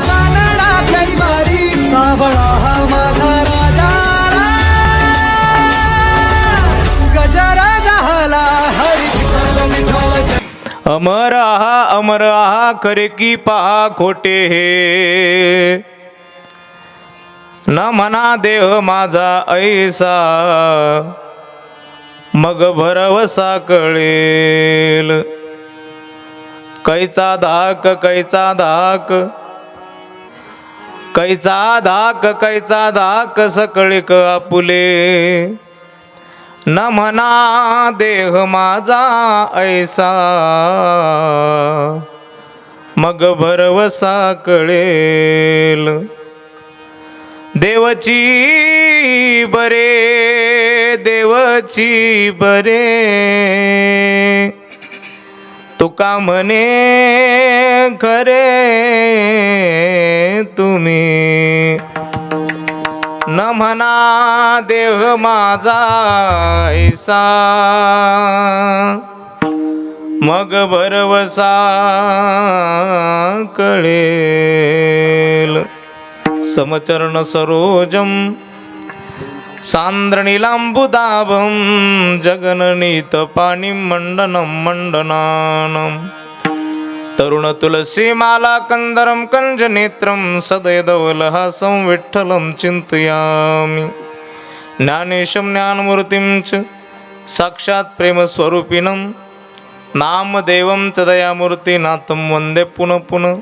कानडा कैवारी सावळा हा माझा राजा गजरा झाला हरी विठ्ठल जय. अमर आहा खरे की पहा खोटे हे न म्हणा देह माझा ऐसा मग भरवसा कळेल. कैचा धाक कैचा धाक कैचा धाक कैचा धाक सकळिक आपुले न म्हणा देह माझा ऐसा मग भरवसा कळेल. देवची बरे देवची बरे तुका म्हणे खरे तुम्ही न म्हणा देह माझा ऐसा मग भरवसा कळेल. समचरण सरोजम सांद्रनीलांबुदाभं जगननीत पाणी मंडनं मंडनानं तरुण तुलसी माला कंदरं कंजनेत्रं सदैदवलहासं विठ्ठलं चिंतयामि. ज्ञानेशं ज्ञानमूर्तिं च साक्षात् प्रेमस्वरूपिणं नामदेवं च दयामूर्तिनाथं वन्दे पुनः पुनः.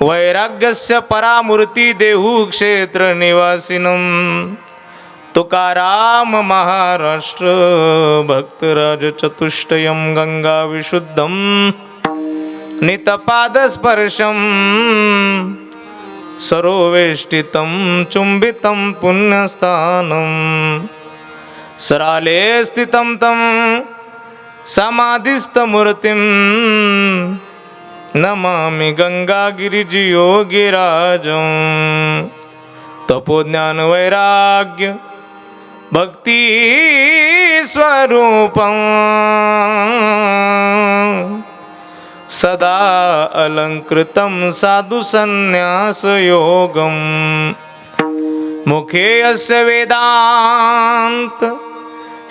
वैराग्यस्य परामूर्ती देहु क्षेत्र निवासिनं तुकाराम महाराष्ट्र भक्तराज चतुष्टयं गंगा विशुद्धं नितपादस्पर्शं सरोवेष्टितं चुंबितं पुण्यस्थानं सराले स्थितं तं समाधिस्थमूर्तिं नमामि गंगागिरिजियोगिराजं. तपोज्ञान वैराग्य भक्ति स्वरूपं सदा अलंकृतं साधु संन्यास योगं. मुखे यस्य वेदांत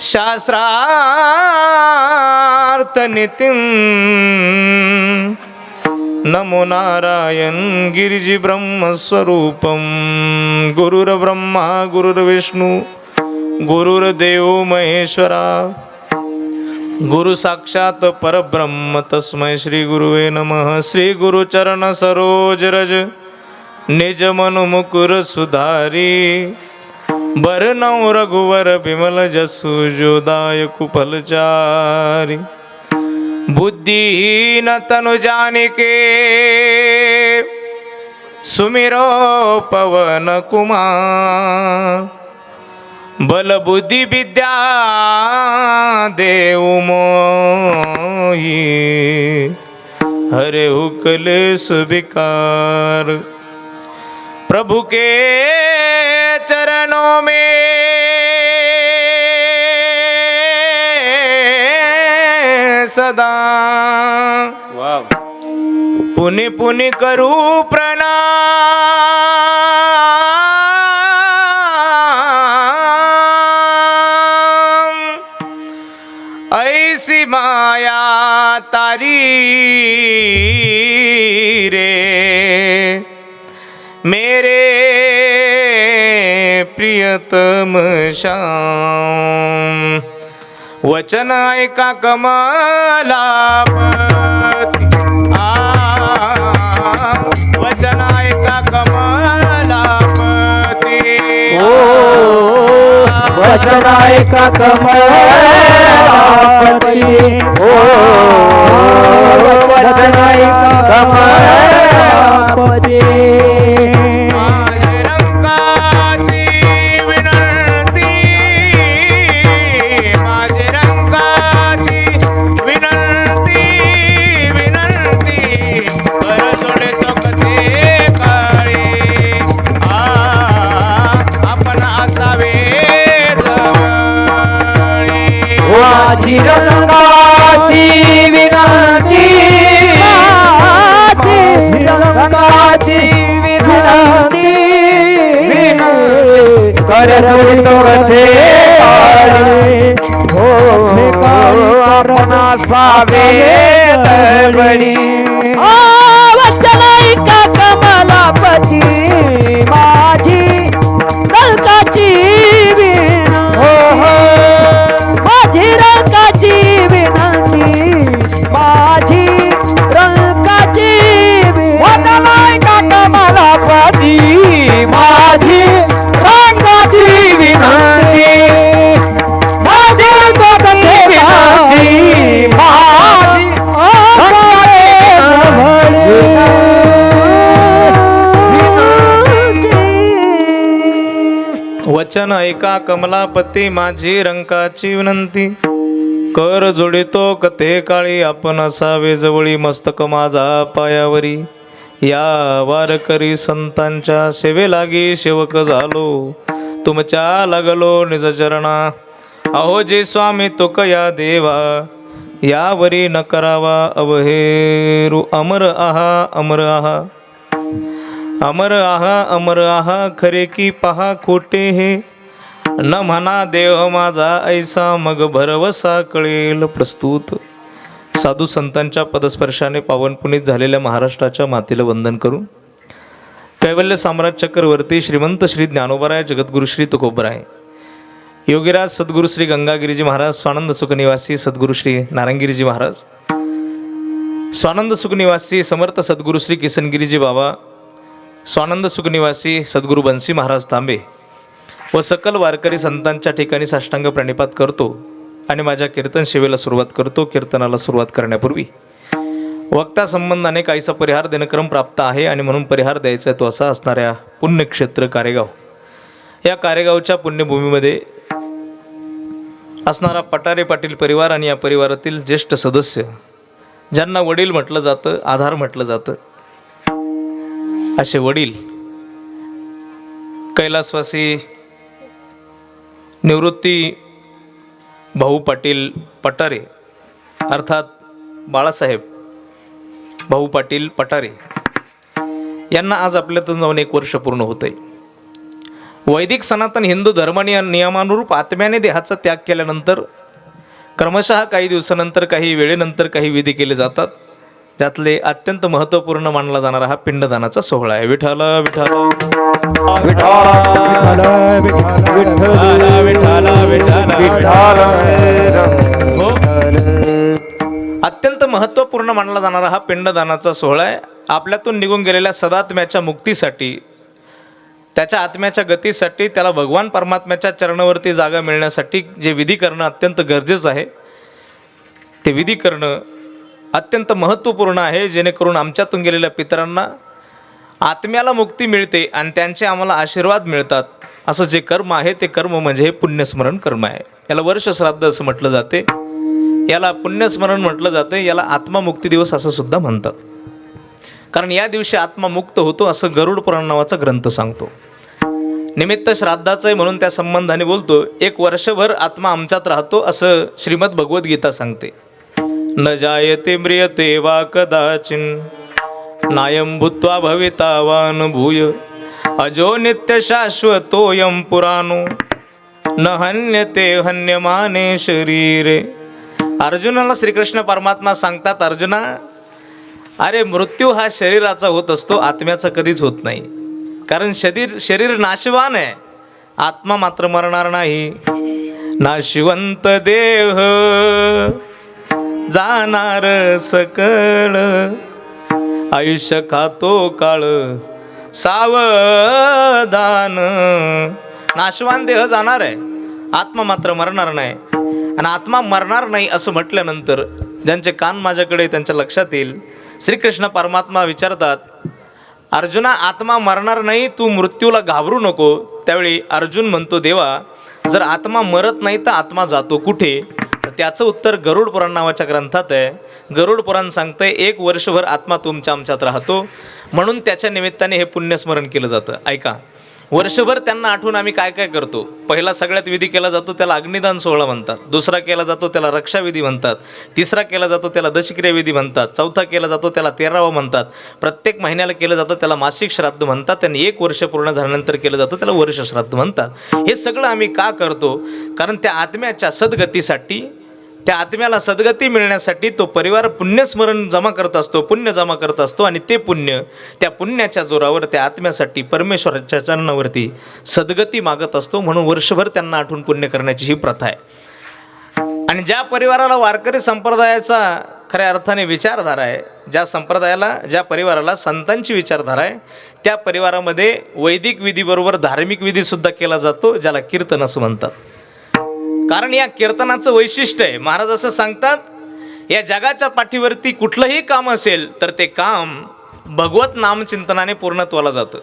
शास्त्रार्थ नितिं नमो नारायण गिरिजि ब्रह्मस्वरूपं. गुरुर्ब्रह्मा गुरुर्विष्णु गुरुर्देव महेश्वरा गुरु साक्षात परब्रह्म तस्मै श्री गुरुवे नमः. श्री गुरुचरण सरोज रज निज मनु मुकुर सुधारी बरनौ रघुवर बिमल जसु जोदायकु फलचारी. बुद्धिहीन तनु जानिके सुमिरो पवन कुमार बल बुद्धि विद्या देव मोहि हरे हुकलेश विकार. प्रभु के चरणों में सदा पुनि पुनि करूं प्रणाम. ऐसी माया तारी रे मेरे प्रियतम श्याम. वचन ऐका कमलापती वचन ऐका कमलापती. वचन ऐका कमलापती. वचन ऐका कमलापती. रंगाची विनंती जोडितो कथे काळी हो आपणा सावे तळबडी वचन ऐका कमलापती माझी रंकाची वीण हो हो माझी रंकाची विनंती माझी रंकाची वचन ऐका कमलापती माझी रंगाची विनंती माझी रंगाची विनंती माझी वचन ऐका कमलापती माझी रंकाची विनंती कर जोडितो कथे काळी आपण असावे जवळी मस्तक माझा पायावरी या वारकरी संतांच्या सेवे लागी सेवक झालो तुमच्या लागलो निज चरणा अहो जे स्वामी तुक या देवा यावरी न करावा अवहेरू अमर आहा अमर आहा अमर आहा अमर आहा खरे की पहा खोटे हे न म्हणा देह माझा ऐसा मग भरवसा कळेल. प्रस्तुत साधू संतांच्या पदस्पर्शाने पावन पुनीत झालेल्या महाराष्ट्राच्या मातेला वंदन करून कैवल्य साम्राज्य चक्रवर्ती श्रीमंत श्री ज्ञानोबराय जगद्गुरु श्री तुकोबराय योगीराज सद्गुरु श्री गंगागिरीजी महाराज स्वानंद सुखनिवासी सद्गुरु श्री नारायणगिरीजी महाराज स्वानंद सुखनिवासी समर्थ सद्गुरु श्री किसनगिरीजी बाबा स्वानंद सुखनिवासी सद्गुरु बंसी महाराज तांबे व सकल वारकरी संतांच्या ठिकाणी साष्टांग प्रणिपात करतो आणि माझ्या कीर्तन सेवेला सुरुवात करतो. कीर्तनाला सुरुवात करण्यापूर्वी वक्ता संबंधाने काहीसा परिहार देणं क्रम प्राप्त आहे आणि म्हणून परिहार द्यायचा आहे तो असा असणाऱ्या पुण्यक्षेत्र कारेगाव या कारेगावच्या पुण्यभूमीमध्ये असणारा पटारे पाटील परिवार आणि या परिवारातील ज्येष्ठ सदस्य ज्यांना वडील म्हटलं जातं आधार म्हटलं जातं असे वडील कैलासवासी निवृत्ती भाऊ पाटील पटारे अर्थात बाळासाहेब भाऊ पाटील पटारे यांना आज आपल्यातून जाऊन 1 वर्ष पूर्ण होत आहे. वैदिक सनातन हिंदू धर्म नियमानुरूप आत्म्याने देहाचा त्याग केल्यानंतर क्रमशः काही दिवसानंतर काही वेळेनंतर काही विधी केले जातात. त्यातले अत्यंत महत्त्वपूर्ण मानला जाणारा हा पिंडदानाचा सोहळा आहे. विठ्ठल विठ्ठल हो अत्यंत महत्त्वपूर्ण मानला जाणारा हा पिंडदानाचा सोहळा आहे. आपल्यातून निघून गेलेल्या सदात्म्याच्या मुक्तीसाठी त्याच्या आत्म्याच्या गतीसाठी त्याला भगवान परमात्म्याच्या चरणावरती जागा मिळण्यासाठी जे विधी करणं अत्यंत गरजेचं आहे ते विधी करणं अत्यंत महत्त्वपूर्ण आहे जेणेकरून आमच्यातून गेलेल्या पितरांना आत्म्याला मुक्ती मिळते आणि त्यांचे आम्हाला आशीर्वाद मिळतात. असं जे कर्म आहे ते कर्म म्हणजे हे पुण्यस्मरण कर्म आहे. याला वर्षश्राद्ध असं म्हटलं जाते, याला पुण्यस्मरण म्हटलं जाते, याला आत्मामुक्ती दिवस असं सुद्धा म्हणतात. कारण या दिवशी आत्मा मुक्त होतो असं गरुड पुराण नावाचा ग्रंथ सांगतो. निमित्त श्राद्धाचं आहे म्हणून त्या संबंधाने बोलतो. 1 वर्षभर आत्मा आमच्यात राहतो असं श्रीमद भगवद्गीता सांगते. न जायते म्रियते वा कदाचिन नायं भूत्वा भवितावान भूय अजो नित्य शाश्वतोयं पुराणो न हन्यते हन्यमाने शरीरे. अर्जुनाला श्रीकृष्ण परमात्मा सांगतात, अर्जुना अरे मृत्यू हा शरीराचा होत असतो, आत्म्याचा कधीच होत नाही. कारण शरीर नाशवान आहे, आत्मा मात्र मरणार नाही. नाशिवंत देह जाणार सकळ आयुष्य खातो काळ सावधान. नाशवान देह जाणार आहे, आत्मा मात्र मरणार नाही. आणि आत्मा मरणार नाही असं म्हटल्यानंतर ज्यांचे कान माझ्याकडे त्यांच्या लक्षात येईल, श्रीकृष्ण परमात्मा विचारतात, अर्जुना आत्मा मरणार नाही, तू मृत्यूला घाबरू नको. त्यावेळी अर्जुन म्हणतो, देवा जर आत्मा मरत नाही तर आत्मा जातो कुठे? तर त्याचं उत्तर गरुड पुराण नावाच्या ग्रंथात आहे. गरुड पुराण सांगतंय 1 वर्षभर आत्मा तुमच्या आमच्यात राहतो, म्हणून त्याच्या निमित्ताने हे पुण्यस्मरण केलं जातं. ऐका, वर्षभर त्यांना आठवून आम्ही काय काय करतो. पहिला सगळ्यात विधी केला जातो त्याला अग्निदान सोहळा म्हणतात. दुसरा केला जातो त्याला रक्षाविधी म्हणतात. तिसरा केला जातो त्याला दशक्रिया विधी म्हणतात. चौथा केला जातो त्याला 13वा म्हणतात. प्रत्येक महिन्याला केलं जातं त्याला मासिक श्राद्ध म्हणतात. आणि 1 वर्ष पूर्ण झाल्यानंतर केलं जातं त्याला वर्ष श्राद्ध म्हणतात. हे सगळं आम्ही का करतो? कारण त्या आत्म्याच्या सद्गतीसाठी, त्या आत्म्याला सद्गती मिळण्यासाठी तो परिवार पुण्यस्मरण जमा करत असतो, पुण्य जमा करत असतो. आणि ते पुण्य, त्या पुण्याच्या जोरावर त्या आत्म्यासाठी परमेश्वराच्या चरणावरती सद्गती मागत असतो. म्हणून वर्षभर त्यांना आठवून पुण्य करण्याची ही प्रथा आहे. आणि ज्या परिवाराला वारकरी संप्रदायाचा खऱ्या अर्थाने विचारधारा आहे, ज्या संप्रदायाला, ज्या परिवाराला संतांची विचारधारा आहे, त्या परिवारामध्ये वैदिक विधीबरोबर धार्मिक विधीसुद्धा केला जातो, ज्याला कीर्तन असं म्हणतात. कारण या कीर्तनाचं वैशिष्ट्य आहे. महाराज असं सांगतात, या जगाच्या पाठीवरती कुठलंही काम असेल तर ते काम भगवत नामचिंतनाने पूर्णत्वाला जातं.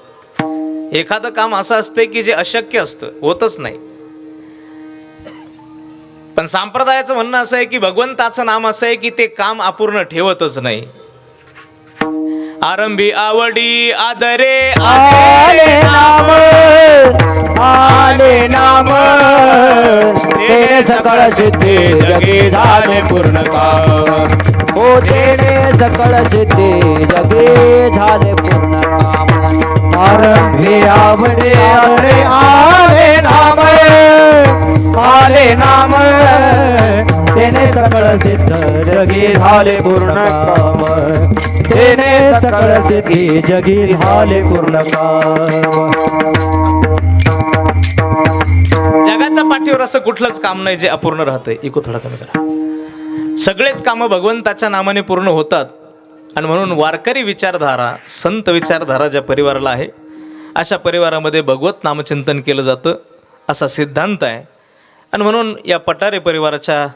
एखादं काम असं असतं की जे अशक्य असतं, होतच नाही. पण संप्रदायाचं म्हणणं असं आहे की भगवंताचं नाम असं आहे की ते काम अपूर्ण ठेवतच नाही. आरंभी आवडी आदरे आले नाम, आले नाम, तेने सकळ सिद्धी जगी झाले पूर्ण काम. ओ तेने सकळ सिद्धी जगी झाले पूर्ण काम. आरंभी आवडे आले, आले नाम, आले नाम, तेने सकळ सिद्ध जगी झाले पूर्ण काम. तेने सकळ सिद्धी जगी झाले पूर्ण काम. जगाच्या पाठीवर असं कुठलंच काम नाही जे अपूर्ण राहतंय. इको थोडा कमी करा. सगळेच कामं भगवंताच्या नामाने पूर्ण होतात. आणि म्हणून वारकरी विचारधारा, संत विचारधारा ज्या परिवाराला आहे, अशा परिवारामध्ये भगवत नामचिंतन केलं जातं असा सिद्धांत आहे. आणि म्हणून या पटारे परिवाराच्या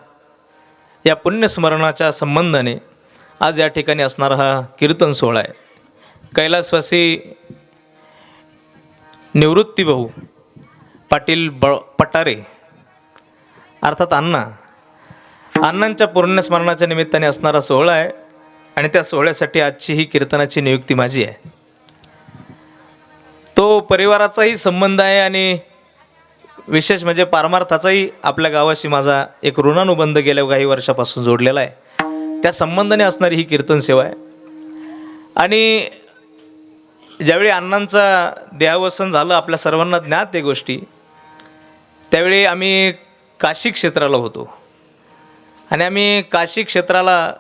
या पुण्यस्मरणाच्या संबंधाने आज या ठिकाणी असणारा हा कीर्तन सोहळा आहे. कैलासवासी निवृत्ती भाऊ पाटील पटारे अर्थात अण्णांच्या पुण्यस्मरणाच्या निमित्ताने असणारा सोहळा आहे. आणि त्या सोहळ्यासाठी आजची ही कीर्तनाची नियुक्ती माझी आहे. तो परिवाराचाही संबंध आहे आणि विशेष म्हणजे पारमार्थाचाही आपल्या गावाशी माझा एक ऋणानुबंध गेल्या काही वर्षापासून जोडलेला आहे. त्या संबंधाने असणारी ही कीर्तन सेवा आहे. आणि ज्यावेळी अण्णांचा देहावसन झालं, आपल्या सर्वांना ज्ञात आहे गोष्टी, त्यावेळी आम्ही काशी क्षेत्राला होतो. आणि आम्ही काशी क्षेत्राला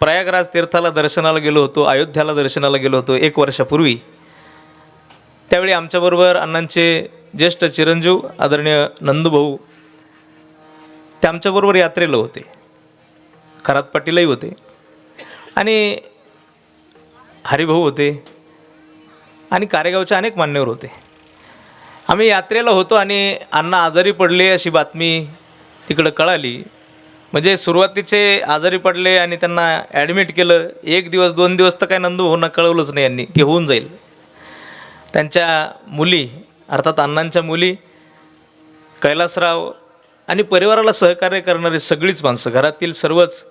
प्रयागराज तीर्थाला दर्शनाला गेलो होतो, अयोध्याला दर्शनाला गेलो होतो 1 वर्षापूर्वी. त्यावेळी आमच्याबरोबर अण्णांचे ज्येष्ठ चिरंजीव आदरणीय नंदूभाऊ ते आमच्याबरोबर यात्रेला होते. खरात पाटीलही होते आणि हरिभाऊ होते आणि कारेगावचे अनेक मान्यवर होते. आम्ही यात्रेला होतो आणि अण्णा आजारी पडले अशी बातमी तिकडं कळाली. म्हणजे सुरुवातीचे आजारी पडले आणि त्यांना ॲडमिट केलं. 1 दिवस 2 दिवस तर काय नंदूभाऊंना कळवलंच नाही यांनी की होऊन जाईल. त्यांच्या मुली अर्थात अण्णांच्या मुली, कैलासराव आणि परिवाराला सहकार्य करणारे सगळीच माणसं, घरातील सर्वच,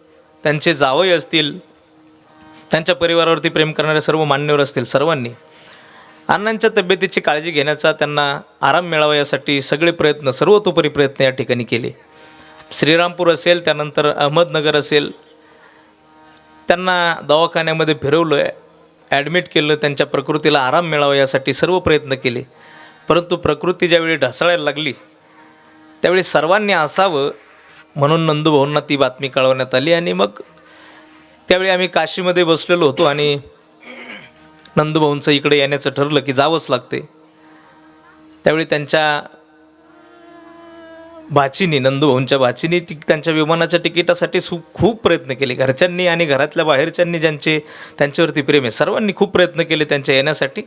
त्यांचे जावई असतील, त्यांच्या परिवारावरती प्रेम करणारे सर्व मान्यवर असतील, सर्वांनी अण्णांच्या तब्येतीची काळजी घेण्याचा, त्यांना आराम मिळावा यासाठी सगळे प्रयत्न, सर्वतोपरी प्रयत्न या ठिकाणी केले. श्रीरामपूर असेल, त्यानंतर अहमदनगर असेल, त्यांना दवाखान्यामध्ये फिरवलं आहे, ॲडमिट केलं, त्यांच्या प्रकृतीला आराम मिळावा यासाठी सर्व प्रयत्न केले. परंतु प्रकृती ज्यावेळी ढासळायला लागली त्यावेळी सर्वांनी असावं म्हणून नंदूभाऊंना ती बातमी कळवण्यात आली. आणि मग त्यावेळी आम्ही काशीमध्ये बसलेलो होतो आणि नंदूभाऊंचं इकडे येण्याचं ठरलं की जावंच लागते. त्यावेळी त्यांच्या भाचीनी, नंदूभाऊंच्या भाचीनी त्यांच्या विमानाच्या तिकिटासाठी खूप प्रयत्न केले. घरच्यांनी आणि घरातल्या बाहेरच्यांनी ज्यांचे त्यांच्यावरती प्रेम आहे सर्वांनी खूप प्रयत्न केले त्यांच्या येण्यासाठी.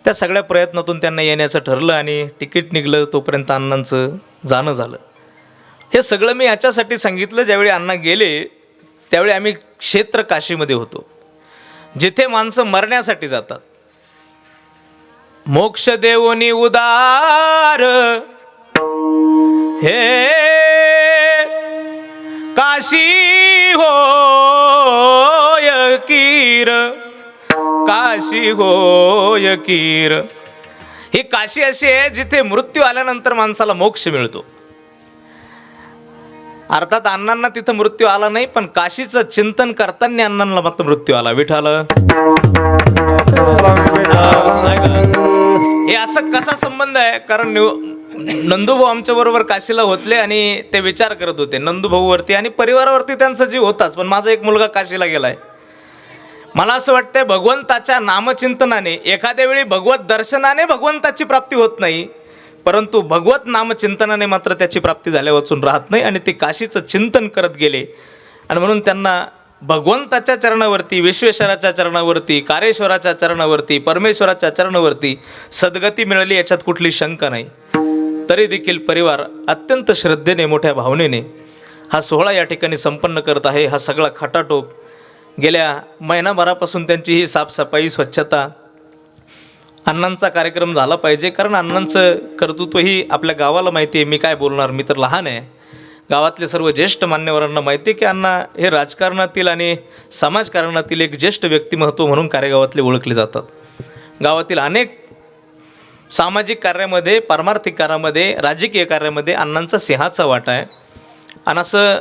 त्या सगळ्या प्रयत्नातून त्यांना येण्याचं ठरलं आणि तिकीट निघलं. तोपर्यंत अण्णांचं जाणं झालं. हे सगळं मी याच्यासाठी सांगितलं, ज्यावेळी अण्णा गेले त्यावेळी आम्ही क्षेत्र काशीमध्ये होतो, जिथे माणसं मरण्यासाठी जातात. मोक्ष देवोनी उदार हे काशी होय कीर, काशी होय कीर. ही काशी अशी आहे जिथे मृत्यू आल्यानंतर माणसाला मोक्ष मिळतो. अर्थात अण्णांना तिथं मृत्यू आला नाही, पण काशीचं चिंतन करताना अण्णांना मात्र मृत्यू आला. विठाल हे असं कसा संबंध आहे? कारण नंदूभाऊ आमच्या बरोबर काशीला होतले आणि ते विचार करत होते नंदूभाऊवरती आणि परिवारावरती त्यांचा जीव होताच, पण माझा एक मुलगा काशीला गेलाय. मला असं वाटतंय भगवंताच्या नामचिंतनाने, एखाद्या वेळी भगवत दर्शनाने भगवंताची प्राप्ती होत नाही, परंतु भगवत नामचिंतनाने मात्र त्याची प्राप्ती झाल्या वाचून राहत नाही. आणि ते काशीचं चिंतन करत गेले आणि म्हणून त्यांना भगवंताच्या चरणावरती, विश्वेश्वराच्या चरणावरती, कारेश्वराच्या चरणावरती, परमेश्वराच्या चरणावरती सद्गती मिळाली, याच्यात कुठली शंका नाही. तरी देखील परिवार अत्यंत श्रद्धेने, मोठ्या भावनेने हा सोहळा या ठिकाणी संपन्न करत आहे. हा सगळा खटाटोप गेल्या महिनाभरापासून त्यांची ही साफसफाई, स्वच्छता, अण्णांचा कार्यक्रम झाला पाहिजे. कारण अण्णांचं कर्तृत्वही आपल्या गावाला माहिती आहे. मी काय बोलणार, मी तर लहान आहे. गावातले सर्व ज्येष्ठ मान्यवरांना माहिती आहे की अण्णा हे राजकारणातील आणि समाजकारणातील एक ज्येष्ठ व्यक्तिमत्व म्हणून कार्यगावातले ओळखले जातात. गावातील अनेक सामाजिक कार्यामध्ये, पारमार्थिक कार्यामध्ये, राजकीय कार्यामध्ये अण्णांचा सिंहाचा वाटा आहे. आणि असं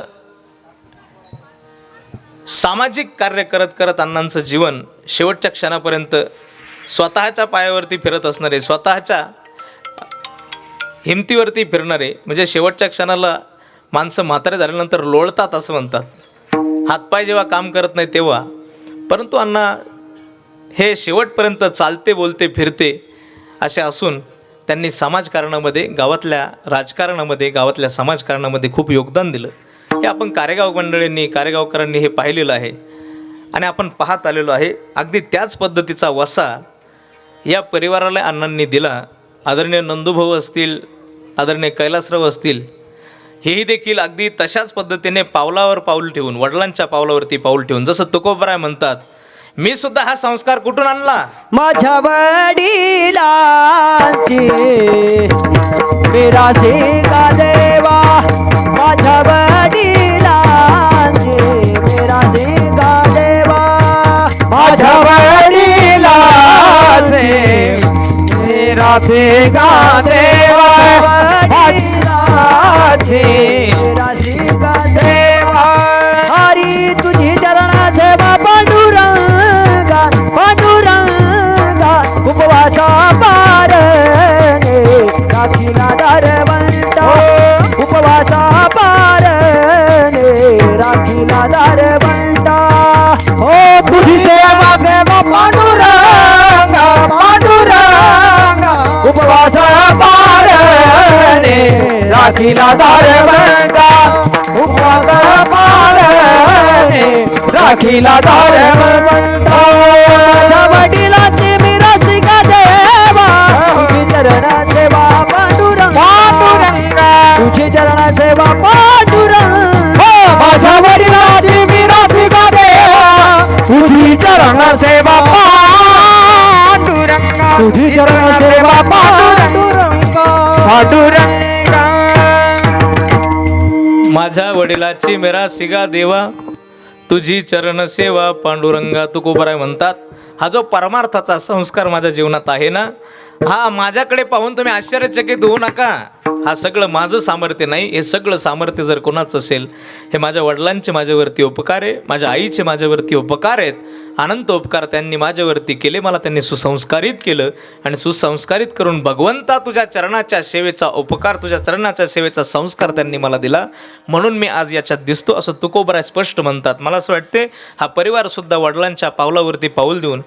सामाजिक कार्य करत करत अण्णांचं जीवन शेवटच्या क्षणापर्यंत स्वतःच्या पायावरती फिरत असणारे, स्वतःच्या हिमतीवरती फिरणारे, म्हणजे शेवटच्या क्षणाला माणसं म्हातारे झाल्यानंतर लोळतात असं म्हणतात. हातपाय जेव्हा काम करत नाही तेव्हा, परंतु अण्णा हे शेवटपर्यंत चालते, बोलते, फिरते असे असून त्यांनी समाजकारणामध्ये, गावातल्या राजकारणामध्ये, गावातल्या समाजकारणामध्ये खूप योगदान दिलं. हे आपण कारेगाव मंडळींनी, कारेगावकरांनी हे पाहिलेलं आहे आणि आपण पाहत आलेलो आहे. अगदी त्याच पद्धतीचा वसा या परिवाराला अण्णांनी दिला. आदरणीय नंदूभाऊ असतील, आदरणीय कैलासराव असतील, हेही देखील अगदी तशाच पद्धतीने पावलावर पाऊल ठेवून, वडिलांच्या पावलावरती पाऊल ठेवून, जसं तुकोबराय म्हणतात, मी सुद्धा हा संस्कार कुठून आणला? माझ्या वडिलांची मिरासी का देवा, माझ्या वडिलांची मिरासी का देवा, माझ्या वडिलांची मिरासी का देवा, वडिलांची मिरासी का देवा. हरी तुझी चरणाचे पांडुरंगा, पांडुरंगा उपवासा पारणे राखीला दारवंटा, उपवासा पारणे राखीला दारवंटा. हो तुझी सेवा सेवा पांडुरंगा, पांडुरंगा उपवासा पारणे राखीला दारवंटा, उपवासा पारणे राखीला दारवंटा. माझ्या वडिलांची मिरासी का देवा, तुझी चरण सेवा पांडुरंगा, तुझी चरण सेवा पांडुरंगा. माझ्या वडिलांची मिरासी का देवा, तुझी चरण सेवा पांडुरंगा, तुझी चरण सेवा पांडुरंगा, पांडुरंगा. माझ्या वडिलाची मेरा सिगा देवा, तुझी चरण सेवा पांडुरंगा. तुकोबराय म्हणतात, हा जो परमार्थाचा संस्कार माझ्या जीवनात आहे ना, हा माझ्याकडे पाहून तुम्ही आश्चर्यचकित होऊ नका. हा सगळं माझं सामर्थ्य नाही, हे सगळं सामर्थ्य जर कोणाचं असेल, हे माझ्या वडिलांचे माझ्यावरती उपकार आहे, माझ्या आईचे माझ्यावरती उपकार आहेत. अनंत उपकार त्यांनी माझ्यावरती केले. मला त्यांनी सुसंस्कारित केलं आणि सुसंस्कारित करून भगवंता तुझ्या चरणाच्या सेवेचा उपकार, तुझ्या चरणाच्या सेवेचा संस्कार त्यांनी मला दिला, म्हणून मी आज याच्यात दिसतो, असं तुकोबराय स्पष्ट म्हणतात. मला असं वाटते हा परिवारसुद्धा वडिलांच्या पावलावरती पाऊल देऊन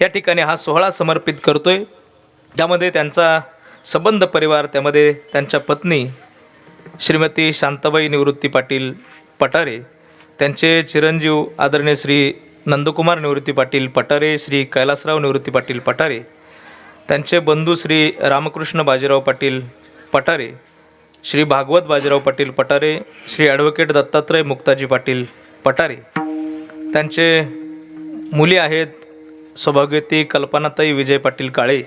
या ठिकाणी हा सोहळा समर्पित करतोय. त्यामध्ये त्यांचा संबंध परिवार, त्यामध्ये त्यांच्या पत्नी श्रीमती शांताबाई निवृत्ती पाटील पटारे, त्यांचे चिरंजीव आदरणीय श्री नंदकुमार निवृत्ती पाटील पटारे, श्री कैलासराव निवृत्ती पाटील पटारे, त्यांचे बंधू श्री रामकृष्ण बाजीराव पाटील पटारे, श्री भागवत बाजीराव पाटील पटारे, श्री ॲडव्होकेट दत्तात्रय मुक्ताजी पाटील पटारे. त्यांचे मुली आहेत सौभाग्यवती कल्पनाताई विजय पाटील काळे,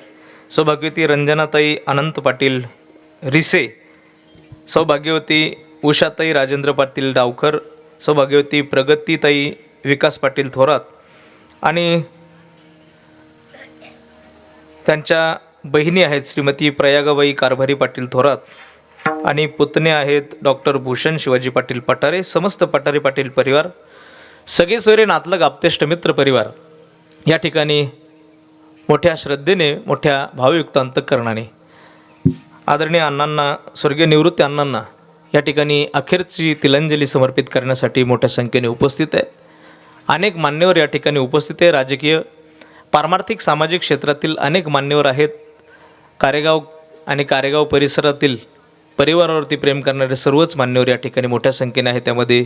सौभाग्यवती रंजनाताई अनंत पाटील रिसे, सौभाग्यवती उषाताई राजेंद्र पाटील डावकर, सौभाग्यवती प्रगतीताई विकास पाटील थोरात आणि त्यांच्या बहिणी आहेत श्रीमती प्रयागाबाई कारभारी पाटील थोरात आणि पुतणे आहेत डॉक्टर भूषण शिवाजी पाटील पठारे, समस्त पठारे पाटील परिवार, सगळे सोयरे नातलग आप्तेष्ट मित्र परिवार या ठिकाणी मोठ्या श्रद्धेने मोठ्या भावयुक्त अंतःकरणाने आदरणीय अण्णांना, स्वर्गीय निवृत्ती अण्णांना या ठिकाणी अखेरची तिलांजली समर्पित करण्यासाठी मोठ्या संख्येने उपस्थित आहे. अनेक मान्यवर या ठिकाणी उपस्थित आहे. राजकीय, पारमार्थिक, सामाजिक क्षेत्रातील अनेक मान्यवर आहेत. कारेगाव आणि कारेगाव परिसरातील परिवारावरती प्रेम करणारे सर्वच मान्यवर या ठिकाणी मोठ्या संख्येने आहेत. त्यामध्ये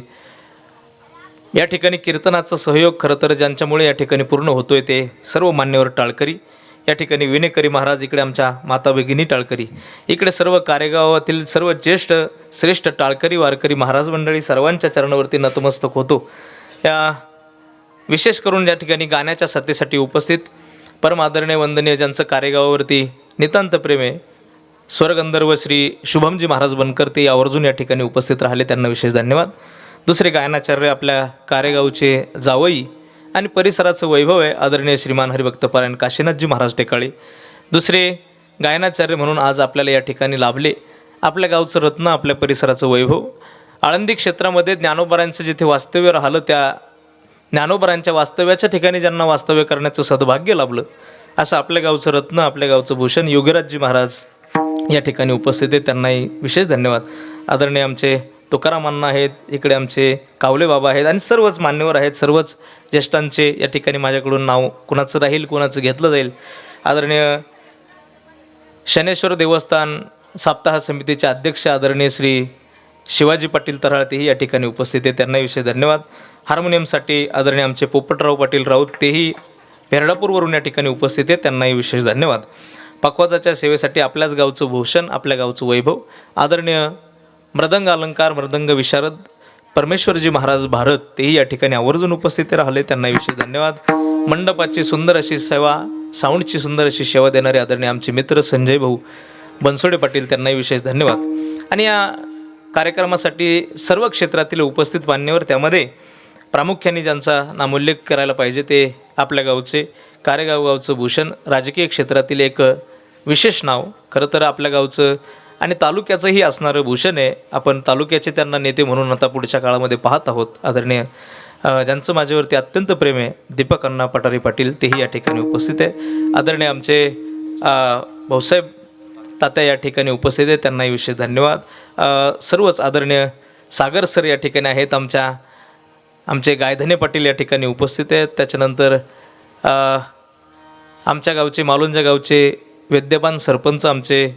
या ठिकाणी कीर्तनाचा सहयोग खरं तर ज्यांच्यामुळे या ठिकाणी पूर्ण होतोय ते सर्व मान्यवर टाळकरी, या ठिकाणी विनेकरी महाराज, इकडे आमच्या माता भगिनी टाळकरी, इकडे सर्व कारेगावातील सर्व ज्येष्ठ श्रेष्ठ टाळकरी वारकरी महाराज मंडळी सर्वांच्या चरणावरती नतमस्तक होतो. या विशेष करून या ठिकाणी गाण्याच्या सत्तेसाठी उपस्थित परम आदरणीय वंदनीय ज्यांचं कारेगावावरती नितांत प्रेम आहे, स्वरगंधर्व श्री शुभमजी महाराज बनकर, ते आवर्जून या ठिकाणी उपस्थित राहिले, त्यांना विशेष धन्यवाद. दुसरे गायनाचार्य आपल्या कारेगावचे जावई आणि परिसराचं वैभव आहे आदरणीय श्रीमान हरिभक्तपरायण काशीनाथजी महाराज टेकाळे. दुसरे गायनाचार्य म्हणून आज आपल्याला या ठिकाणी लाभले, आपल्या गावचं रत्न, आपल्या परिसराचं वैभव. आळंदी क्षेत्रामध्ये ज्ञानोबरांचं जिथे वास्तव्य राहिलं त्या ज्ञानोबरांच्या वास्तव्याच्या ठिकाणी ज्यांना वास्तव्य करण्याचं सद्भाग्य लाभलं असं आपल्या गावचं रत्न, आपल्या गावचं भूषण योगीराजजी महाराज या ठिकाणी उपस्थित आहेत, त्यांनाही विशेष धन्यवाद. आदरणीय आमचे तुकाराम अण्णा आहेत, इकडे आमचे कावले बाबा आहेत आणि सर्वच मान्यवर आहेत. सर्वच ज्येष्ठांचे या ठिकाणी माझ्याकडून नाव कुणाचं राहील कुणाचं घेतलं जाईल. आदरणीय शनेश्वर देवस्थान सप्ताह समितीचे अध्यक्ष आदरणीय श्री शिवाजी पाटील तराळ, तेही या ठिकाणी उपस्थित आहेत, त्यांनाही विशेष धन्यवाद. हार्मोनियमसाठी आदरणीय आमचे पोपटराव पाटील राऊत, तेही भेरडापूरवरून या ठिकाणी उपस्थित आहेत, त्यांनाही विशेष धन्यवाद. पखवाजाच्या सेवेसाठी आपल्याच गावचं भूषण, आपल्या गावचं वैभव आदरणीय मृदंग अलंकार मृदंग विशारद परमेश्वरजी महाराज भारत, तेही या ठिकाणी आवर्जून उपस्थित राहिले, त्यांना विशेष धन्यवाद. मंडपाची सुंदर अशी सेवा, साऊंडची सुंदर अशी सेवा देणारे आदरणीय आमचे मित्र संजय भाऊ बनसोडे पाटील, त्यांनाही विशेष धन्यवाद. आणि या कार्यक्रमासाठी सर्व क्षेत्रातील उपस्थित मान्यवर, त्यामध्ये प्रामुख्याने ज्यांचा नामोल्लेख करायला पाहिजे ते आपल्या गावचे कारेगाव गावचं भूषण, राजकीय क्षेत्रातील एक विशेष नाव, खरं तर आपल्या गावचं आणि तालुक्याचंही असणारं भूषण आहे. आपण तालुक्याचे त्यांना नेते म्हणून आता पुढच्या काळामध्ये पाहत आहोत. आदरणीय ज्यांचं माझ्यावरती अत्यंत प्रेम आहे दीपक अण्णा पठारे पाटील, तेही या ठिकाणी उपस्थित आहे. आदरणीय आमचे भाऊसाहेब तात्या या ठिकाणी उपस्थित आहेत, त्यांनाही विशेष धन्यवाद. सर्वच आदरणीय सागर सर या ठिकाणी आहेत, आमचे गायधने पाटील या ठिकाणी उपस्थित आहेत. त्याच्यानंतर आमच्या गावचे मालुंजा गावचे विद्यमान सरपंच आमचे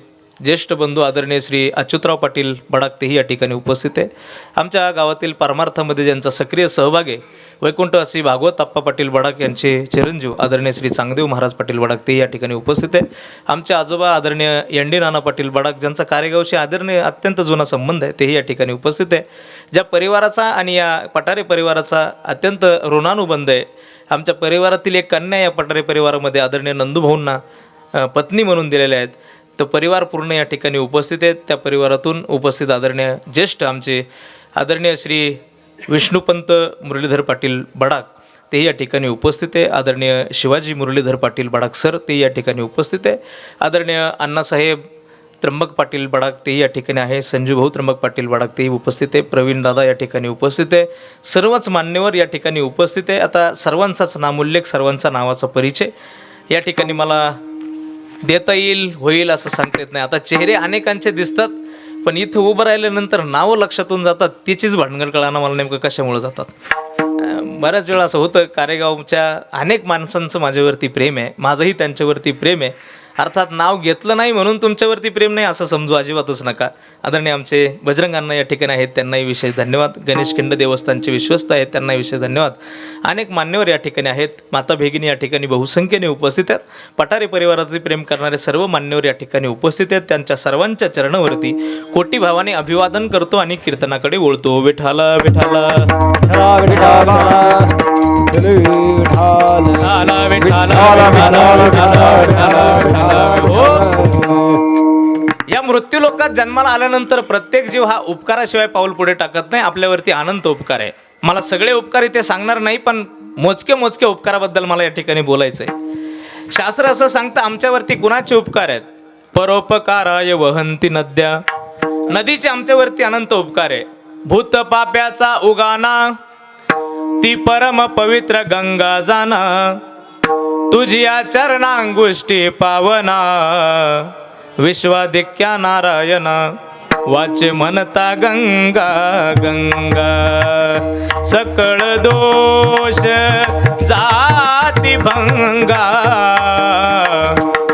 ज्येष्ठ बंधू आदरणीय श्री अच्युतराव पाटील बडाक, तेही या ठिकाणी उपस्थित आहे. आमच्या गावातील परमार्थामध्ये ज्यांचा सक्रिय सहभाग आहे वैकुंठवासी भागवत आप्पा पाटील बडाक यांचे चिरंजीव आदरणीय श्री चांगदेव महाराज पाटील बडाक, तेही या ठिकाणी उपस्थित आहे. आमचे आजोबा आदरणीय एंडी नाना पाटील बडाक, ज्यांचा कारेगावशी आदरणीय अत्यंत जुना संबंध आहे, तेही या ठिकाणी उपस्थित आहे. ज्या परिवाराचा आणि या पठारे परिवाराचा अत्यंत ऋणानुबंध आहे, आमच्या परिवारातील एक कन्या या पठारे परिवारामध्ये आदरणीय नंदूभाऊंना पत्नी म्हणून दिलेल्या आहेत, तो परिवार पूर्ण या ठिकाणी उपस्थित आहेत. त्या परिवारातून उपस्थित आदरणीय ज्येष्ठ आमचे आदरणीय श्री विष्णुपंत मुरलीधर पाटील बडाक, तेही या ठिकाणी उपस्थित आहे. आदरणीय शिवाजी मुरलीधर पाटील बडाक सर, तेही या ठिकाणी उपस्थित आहे. आदरणीय अण्णासाहेब त्र्यंबक पाटील बडाक, तेही या ठिकाणी आहे. संजूभाऊ त्र्यंबक पाटील बडाक, तेही उपस्थित आहे. प्रवीण दादा या ठिकाणी उपस्थित आहे. सर्वच मान्यवर या ठिकाणी उपस्थित आहे. आता सर्वांचाच नामोल्लेख, सर्वांचा नावाचा परिचय या ठिकाणी मला देता होईल असं सांगता येत नाही. आता चेहरे अनेकांचे दिसतात, पण इथं उभं राहिल्यानंतर नावं लक्षातून जातात, तिचीच भानगड कळाना मला नेमकं कशामुळे जातात. बऱ्याच वेळा असं होतं, कारेगावच्या अनेक माणसांचं माझ्यावरती प्रेम आहे, माझंही त्यांच्यावरती प्रेम आहे. अर्थात नाव घेतलं नाही म्हणून तुमच्यावरती प्रेम नाही असं समजू अजिबातच नका. आदरणीय आमचे बजरंग अण्णा या ठिकाणी आहेत, त्यांनाही विशेष धन्यवाद. गणेश खिंड देवस्थानचे विश्वस्त आहेत, त्यांनाही विशेष धन्यवाद. अनेक मान्यवर या ठिकाणी आहेत. माता भगिनी या ठिकाणी बहुसंख्येने उपस्थित आहेत. पठारे परिवारातील प्रेम करणारे सर्व मान्यवर या ठिकाणी उपस्थित आहेत. त्यांच्या सर्वांच्या चरणावरती कोटी भावाने अभिवादन करतो आणि कीर्तनाकडे वळतो. विठाला विठाला या मृत्यू लोकात जन्माला आल्यानंतर प्रत्येक जीव हा उपकाराशिवाय पाऊल पुढे टाकत नाही. आपल्यावरती अनंत उपकार आहे. मला सगळे उपकार इथे सांगणार नाही, पण मोजके उपकाराबद्दल मला या ठिकाणी बोलायचं आहे. शास्त्र असं सांगतं आमच्यावरती कुणाचे उपकार आहेत. परोपकाराय वहंती नद्या, नदीचे आमच्यावरती अनंत उपकार आहे. भूत पाप्याचा उगाना, ती परम पवित्र गंगा जाना, तुझिया चरणांगुष्टी पावना, विश्वाधिक्या नारायणा, वाचे म्हणता गंगा गंगा. सकळ दोष जाती भंगा,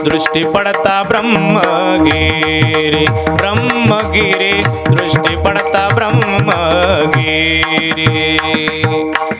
दृष्टी पडता ब्रह्मगिरी ब्रह्मगिरी, दृष्टी पडता ब्रह्मगिरी.